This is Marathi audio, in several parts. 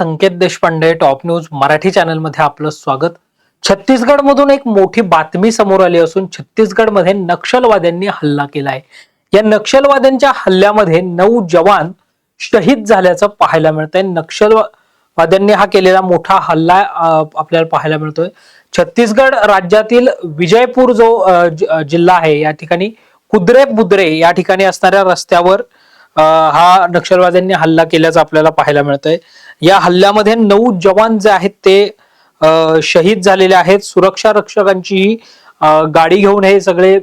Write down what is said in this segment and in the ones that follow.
संकेत Deshpande top news Marathi channel मध्ये आपलं स्वागत। छत्तीसगड मधून एक मोठी बातमी समोर आली असून छत्तीसगड मध्ये नक्षलवाद्यांनी हल्ला केलाय। या नक्षलवाद्यांच्या हल्ल्यामध्ये 9 जवान शहीद झाल्याचं पाहायला मिळतंय। नक्षलवाद्यांनी हा केलेला मोठा हल्ला आपल्याला पाहायला मिळतोय। छत्तीसगड राज्यातील विजयपूर जो जिल्हा आहे या ठिकाणी कुद्रे बुद्रे या ठिकाणी असणाऱ्या रस्त्यावर हा नक्षलवाद्यांनी हल्ला केल्याचं आपल्याला पाहायला मिळतंय। या हल्ल्यामध्ये 9 जवान जे आहेत ते शहीद झालेले आहेत। सुरक्षा रक्षकांची गाडी घेऊन हे सगळे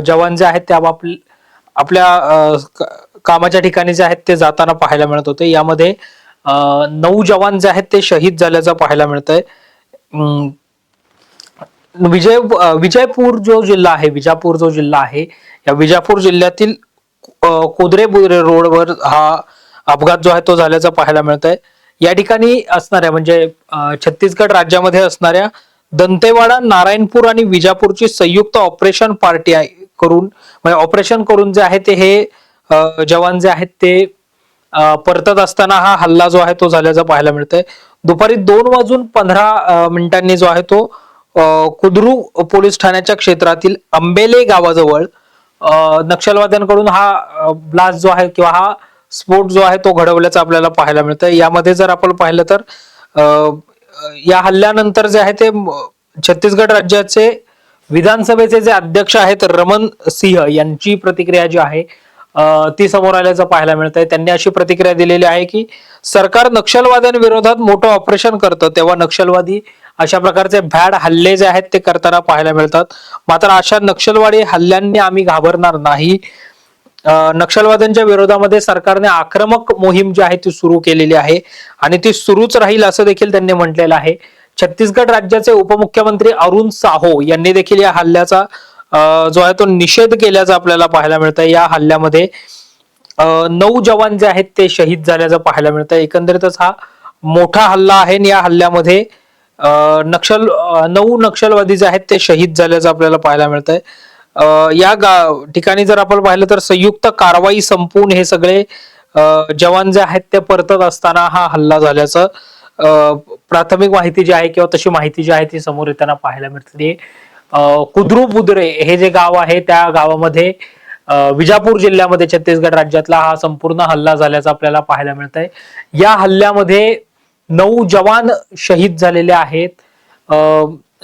जवान जे आहेत ते आपल्या कामाच्या ठिकाणी जे आहेत ते जाताना पाहायला मिळत होते। यामध्ये 9 जवान जे आहेत ते शहीद झाल्याचं पाहायला मिळतंय। विजयपूर जो जिल्हा आहे, विजापूर जो जिल्हा आहे, या विजापूर जिल्ह्यातील कुद्रे बुद्रे रोडवर हा अपघात जो आहे तो झाल्याचं पाहायला मिळतंय। या ठिकाणी असणाऱ्या म्हणजे छत्तीसगड राज्यामध्ये असणाऱ्या दंतेवाडा, नारायणपूर आणि विजापूरची संयुक्त ऑपरेशन पार्टी करून म्हणजे ऑपरेशन करून जे आहे ते हे जवान जे आहेत ते परतत असताना हा हल्ला जो आहे तो झाल्याचं पाहायला मिळतंय। दुपारी 2:15 जो आहे तो कुद्रू पोलीस ठाण्याच्या क्षेत्रातील अंबेले गावाजवळ नक्षलवाद्यांकडून हा ब्लास्ट जो आहे किंवा हा स्फोट जो आहे तो घडवल्याचं आपल्याला पाहायला मिळतं। यामध्ये जर आपण पाहिलं तर या हल्ल्यानंतर जे आहे ते छत्तीसगड राज्याचे विधानसभेचे जे अध्यक्ष आहेत रमण सिंह यांची प्रतिक्रिया जी आहे ती समोर आल्याचं पाहायला मिळतंय। त्यांनी अशी प्रतिक्रिया दिलेली आहे की सरकार नक्षलवाद्यांविरोधात मोठं ऑपरेशन करतं तेव्हा नक्षलवादी अशा प्रकारचे भ्याड हल्ले जे आहेत ते करताना पाहायला मिळतात। मात्र अशा नक्षलवादी हल्ल्यांनी आम्ही घाबरणार नाही। नक्षलवाद्यांच्या विरोधामध्ये सरकारने आक्रमक मोहीम जी आहे ती सुरू केलेली आहे आणि ती सुरूच राहील असं देखील त्यांनी म्हटलेलं आहे। छत्तीसगड राज्याचे उपमुख्यमंत्री अरुण साहो यांनी देखील या हल्ल्याचा जो आहे तो निषेध केल्याचं आपल्याला पाहायला मिळतं। या हल्ल्यामध्ये 9 जवान जे आहेत ते शहीद झाल्याचं पाहायला मिळतं। एकंदरीतच हा मोठा हल्ला आहे। या हल्ल्यामध्ये 9 नक्षलवादी जे आहेत ते शहीद झाल्याचं आपल्याला पाहायला मिळतंय। या ठिकाणी जर आपण पाहिलं तर संयुक्त कारवाई संपून हे सगळे जवान जे आहेत ते परतत असताना हा हल्ला झाल्याचं प्राथमिक माहिती जी आहे किंवा तशी माहिती जी आहे ती समोर येताना पाहायला मिळते। कुद्रू बुद्रे हे जे गाव आहे त्या गावामध्ये विजापूर जिल्ह्यामध्ये छत्तीसगड राज्यातला हा संपूर्ण हल्ला झाल्याचं आपल्याला पाहायला मिळतंय। या हल्ल्यामध्ये 9 जवान शहीद झालेले आहेत।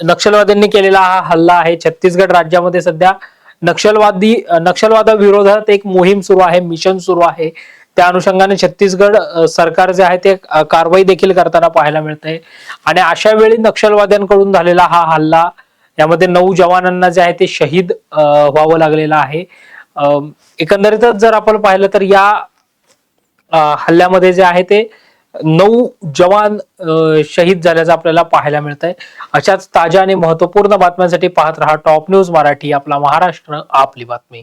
नक्षलवाद्यांनी केलेला हा हल्ला आहे। छत्तीसगड राज्यामध्ये सध्या नक्षलवादाविरोधात एक मोहीम सुरू आहे, मिशन सुरू आहे। त्या अनुषंगाने छत्तीसगड सरकार जे आहे ते कारवाई देखील करताना पाहायला मिळतंय आणि अशा वेळी नक्षलवाद्यांकडून झालेला हा हल्ला यामध्ये 9 जवानांना जे आहे ते शहीद व्हावं लागलेलं आहे। एकंदरीतच जर आपण पाहिलं तर या हल्ल्यामध्ये जे आहे ते 9 जवान शहीद झाल्याचं आपल्याला पाहायला मिळतंय। अशाच ताज्या आणि महत्वपूर्ण बातम्यांसाठी पाहत रहा टॉप न्यूज मराठी, आपला महाराष्ट्र आपली बातमी।